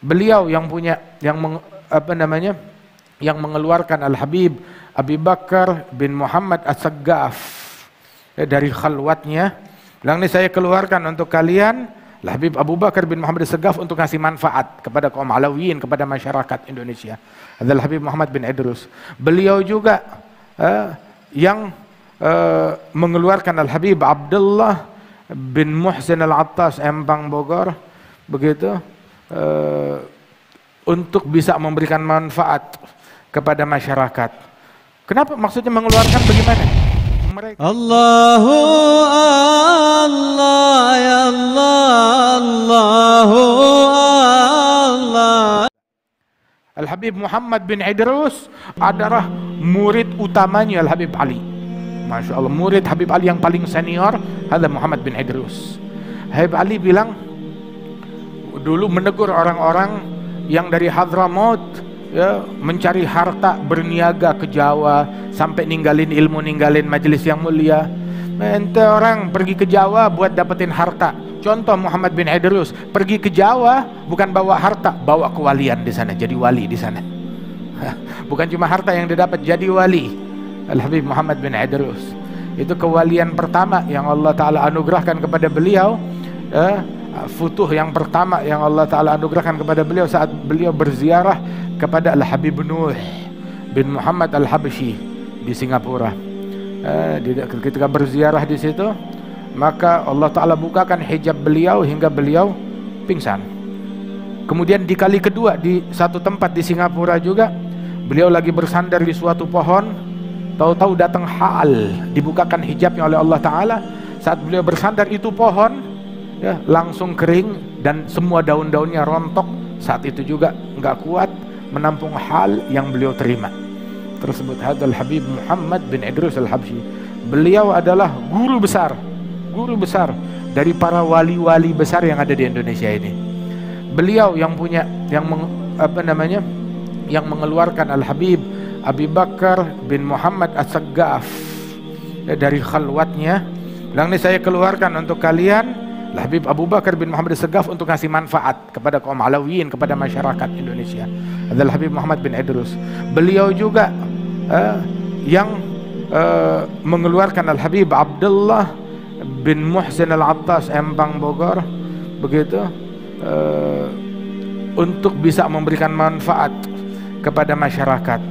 Beliau yang punya yang mengeluarkan Al-Habib Abi Bakar bin Muhammad As-Saggaf dari khalwatnya. Bilang ini saya keluarkan untuk kalian Al-Habib Abu Bakar bin Muhammad As-Saggaf untuk ngasih manfaat kepada kaum Alawiyin, kepada masyarakat Indonesia. Adalah Habib Muhammad bin Idrus. Beliau juga yang mengeluarkan Al-Habib Abdullah bin Muhsin Al-Attas Empang Bogor, begitu, untuk bisa memberikan manfaat kepada masyarakat. Kenapa? Maksudnya mengeluarkan bagaimana? Mereka Allahu Allah ya Allah, Allahu Allah. Al-Habib Muhammad bin Idrus adalah murid utamanya Al-Habib Ali. Masya Allah, murid Habib Ali yang paling senior adalah Muhammad bin Idrus. Habib Ali bilang dulu menegur orang-orang yang dari Hadramaut ya, mencari harta, berniaga ke Jawa sampai ninggalin ilmu, ninggalin majelis yang mulia. Ente orang pergi ke Jawa buat dapetin harta. Contoh Muhammad bin Idrus pergi ke Jawa bukan bawa harta, bawa kewalian di sana, jadi wali di sana. Bukan cuma harta yang didapat, jadi wali. Al-Habib Muhammad bin Idrus itu kewalian pertama yang Allah Ta'ala anugerahkan kepada beliau, futuh yang pertama yang Allah Ta'ala anugerahkan kepada beliau saat beliau berziarah kepada Al-Habib Nuh bin Muhammad Al-Habsyi di Singapura. Ketika berziarah di situ, maka Allah Ta'ala bukakan hijab beliau hingga beliau pingsan. Kemudian di kali kedua di satu tempat di Singapura juga, beliau lagi bersandar di suatu pohon, tahu-tahu datang hal, dibukakan hijabnya oleh Allah Ta'ala. Saat beliau bersandar itu pohon ya, langsung kering dan semua daun-daunnya rontok. Saat itu juga nggak kuat menampung hal yang beliau terima. Tersebut hadal Habib Muhammad bin Idrus Al-Habsyi. Beliau adalah guru besar dari para wali-wali besar yang ada di Indonesia ini. Beliau yang punya yang mengeluarkan Al-Habib Abi Bakar bin Muhammad As-Saggaf dari khalwatnya. Bilang ini saya keluarkan untuk kalian Al-Habib Abu Bakar bin Muhammad As-Saggaf untuk ngasih manfaat kepada kaum Alawiyin, kepada masyarakat Indonesia. Adalah Habib Muhammad bin Idrus. Beliau juga yang mengeluarkan Al-Habib Abdullah bin Muhsin Al-Attas Empang Bogor, begitu, untuk bisa memberikan manfaat kepada masyarakat.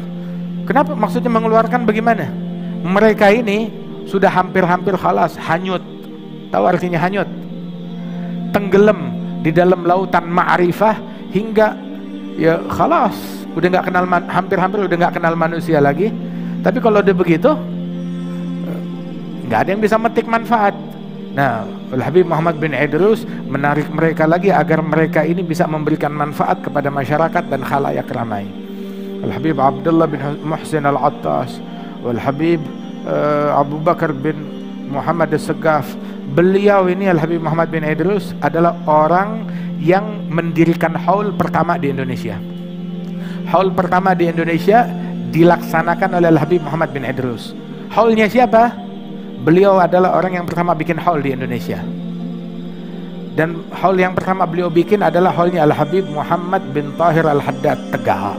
Kenapa? Maksudnya mengeluarkan bagaimana? Mereka ini sudah hampir-hampir khalas, hanyut. Tahu artinya hanyut? Tenggelam di dalam lautan ma'rifah hingga ya khalas, udah nggak kenal, hampir-hampir udah nggak kenal manusia lagi. Tapi kalau udah begitu, nggak ada yang bisa metik manfaat. Nah, Al-Habib Muhammad bin Idrus menarik mereka lagi agar mereka ini bisa memberikan manfaat kepada masyarakat dan khalayak ramai. Al-Habib Abdullah bin Muhsin Al-Attas, Al-Habib Abu Bakar bin Muhammad As-Saggaf. Beliau ini Al-Habib Muhammad bin Idrus adalah orang yang mendirikan haul pertama di Indonesia. Haul pertama di Indonesia dilaksanakan oleh Al-Habib Muhammad bin Idrus. Haulnya siapa? Beliau adalah orang yang pertama bikin haul di Indonesia. Dan haul yang pertama beliau bikin adalah haulnya Al-Habib Muhammad bin Tahir Al-Haddad Tegal.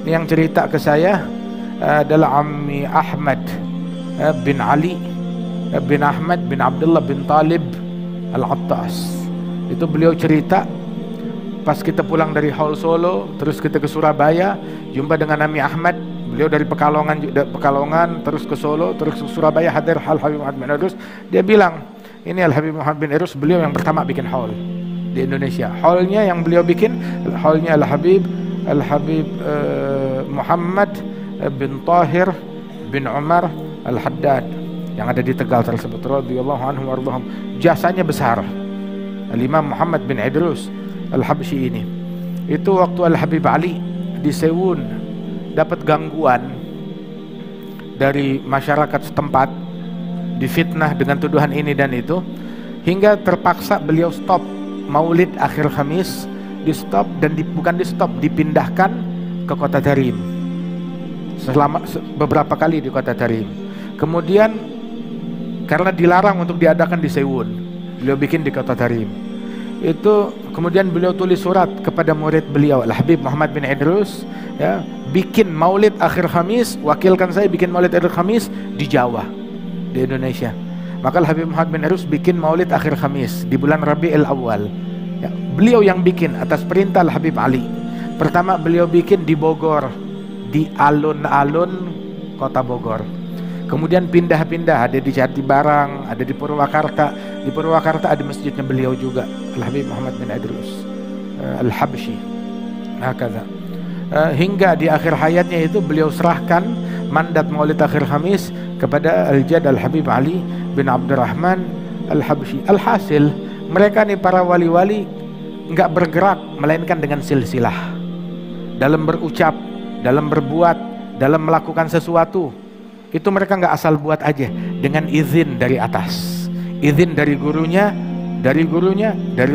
Ini yang cerita ke saya adalah Ammi Ahmad bin Ali bin Ahmad bin Abdullah bin Talib Al-Attas. Itu beliau cerita pas kita pulang dari haul Solo, terus kita ke Surabaya, jumpa dengan Ammi Ahmad. Beliau dari Pekalongan terus ke Solo, terus ke Surabaya, hadir Al-Habib Muhammad bin Idrus. Dia bilang, ini Al-Habib Muhammad bin Idrus, beliau yang pertama bikin haul di Indonesia. Haulnya yang beliau bikin, haulnya Al-Habib Muhammad bin Tahir bin Umar Al-Haddad yang ada di Tegal tersebut, radhiyallahu anhu warḍahum. Jasanya besar Al-Imam Muhammad bin Idrus Al-Habsyi ini. Itu waktu Al-Habib Ali di Sewun dapat gangguan dari masyarakat setempat, difitnah dengan tuduhan ini dan itu, hingga terpaksa beliau stop maulid akhir Khamis, di stop dan bukan di stop, dipindahkan ke kota Tarim selama beberapa kali di kota Tarim. Kemudian karena dilarang untuk diadakan di Sewun, beliau bikin di kota Tarim. Itu Kemudian beliau tulis surat kepada murid beliau Al-Habib Muhammad bin Idrus, ya, bikin maulid akhir Khamis, wakilkan saya bikin maulid akhir Khamis di Jawa, di Indonesia. Maka Al-Habib Muhammad bin Idrus bikin maulid akhir Khamis di bulan Rabiul Awal, ya, beliau yang bikin atas perintah Al-Habib Ali. Pertama beliau bikin di Bogor, di alun-alun kota Bogor. Kemudian pindah-pindah, ada di Jatibarang, ada di Purwakarta. Di Purwakarta ada masjidnya beliau juga, Al-Habib Muhammad bin Idrus Al-Habsyi. Hingga di akhir hayatnya itu beliau serahkan mandat maulid akhir Khamis kepada Al-Jad Al-Habib Ali bin Abdurrahman Al-Habsyi. Alhasil, mereka nih para wali-wali nggak bergerak melainkan dengan silsilah. Dalam berucap, dalam berbuat, dalam melakukan sesuatu, itu mereka nggak asal buat aja, dengan izin dari atas, izin dari gurunya, dari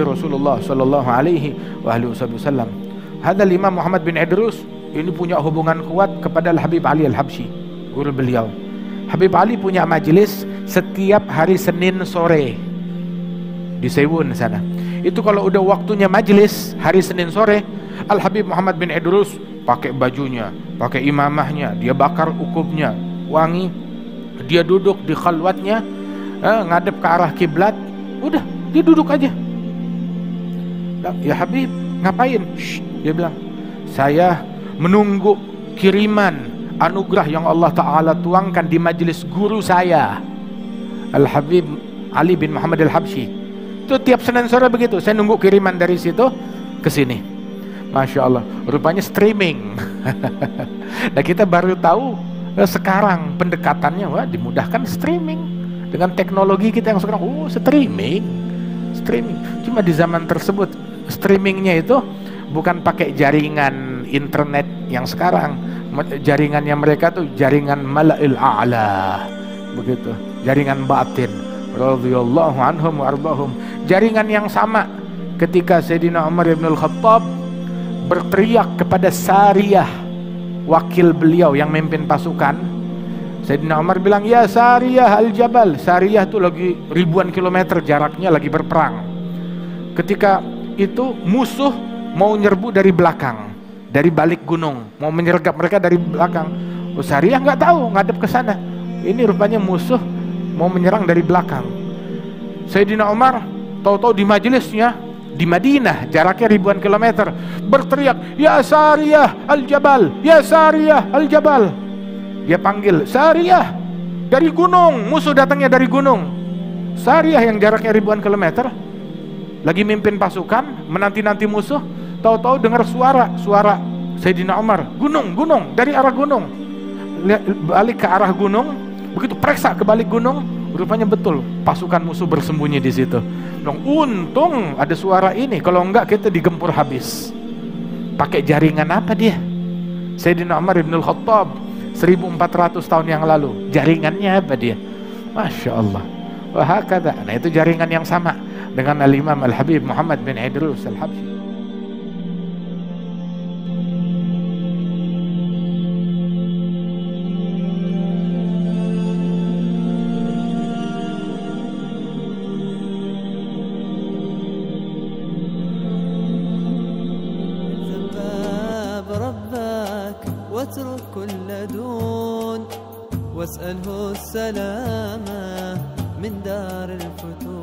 Rasulullah Shallallahu Alaihi Wasallam. Hadal Imam Muhammad bin Idrus ini punya hubungan kuat kepada Al-Habib Ali Al-Habsyi, guru beliau. Habib Ali punya majelis setiap hari Senin sore di Sewun sana. Itu kalau udah waktunya majelis hari Senin sore, Al-Habib Muhammad bin Idrus pakai bajunya, pakai imamahnya, dia bakar ukupnya wangi, dia duduk di khalwatnya, ngadep ke arah kiblat, udah dia duduk aja. Ya Habib, ngapain? Shh, dia bilang, saya menunggu kiriman anugerah yang Allah Ta'ala tuangkan di majelis guru saya, Al-Habib Ali bin Muhammad Al-Habsyi. Itu tiap Senin sore begitu, saya nunggu kiriman dari situ ke sini. Masya Allah, rupanya streaming. Nah kita baru tahu sekarang pendekatannya, wah dimudahkan streaming dengan teknologi kita yang sekarang. Streaming. Cuma di zaman tersebut streamingnya itu bukan pakai jaringan internet yang sekarang. Jaringannya mereka tuh jaringan mala'il a'la, begitu, jaringan batin. Radhiyallahu anhum wa ardahum. Jaringan yang sama ketika Sayyidina Umar ibn al-Khattab berteriak kepada Sariyah, wakil beliau yang memimpin pasukan. Sayyidina Umar bilang, ya Sariyah al-Jabal. Sariyah itu lagi ribuan kilometer jaraknya, lagi berperang. Ketika itu musuh mau nyerbu dari belakang, dari balik gunung, mau menyergap mereka dari belakang. Sariyah nggak tahu, ngadep ke sana. Ini rupanya musuh mau menyerang dari belakang. Sayyidina Umar tahu-tahu di majelisnya di Madinah, jaraknya ribuan kilometer, berteriak, ya Sariyah al-Jabal, ya Sariyah al-Jabal. Dia panggil, Sariyah, dari gunung, musuh datangnya dari gunung. Sariyah yang jaraknya ribuan kilometer, lagi mimpin pasukan, menanti-nanti musuh, tahu-tahu dengar suara Sayyidina Umar, gunung, dari arah gunung. Balik ke arah gunung, begitu periksa ke balik gunung, rupanya betul pasukan musuh bersembunyi di situ. Untung ada suara ini, kalau enggak kita digempur habis. Pakai jaringan apa dia? Sayyidina Umar ibn al-Khattab 1400 tahun yang lalu, jaringannya apa dia? Masya Allah. Wahakadha. Nah itu jaringan yang sama dengan Al-Imam Al-Habib Muhammad bin Idrus Al-Habsyi. واترك كل دون واسأله السلامة من دار الفتون.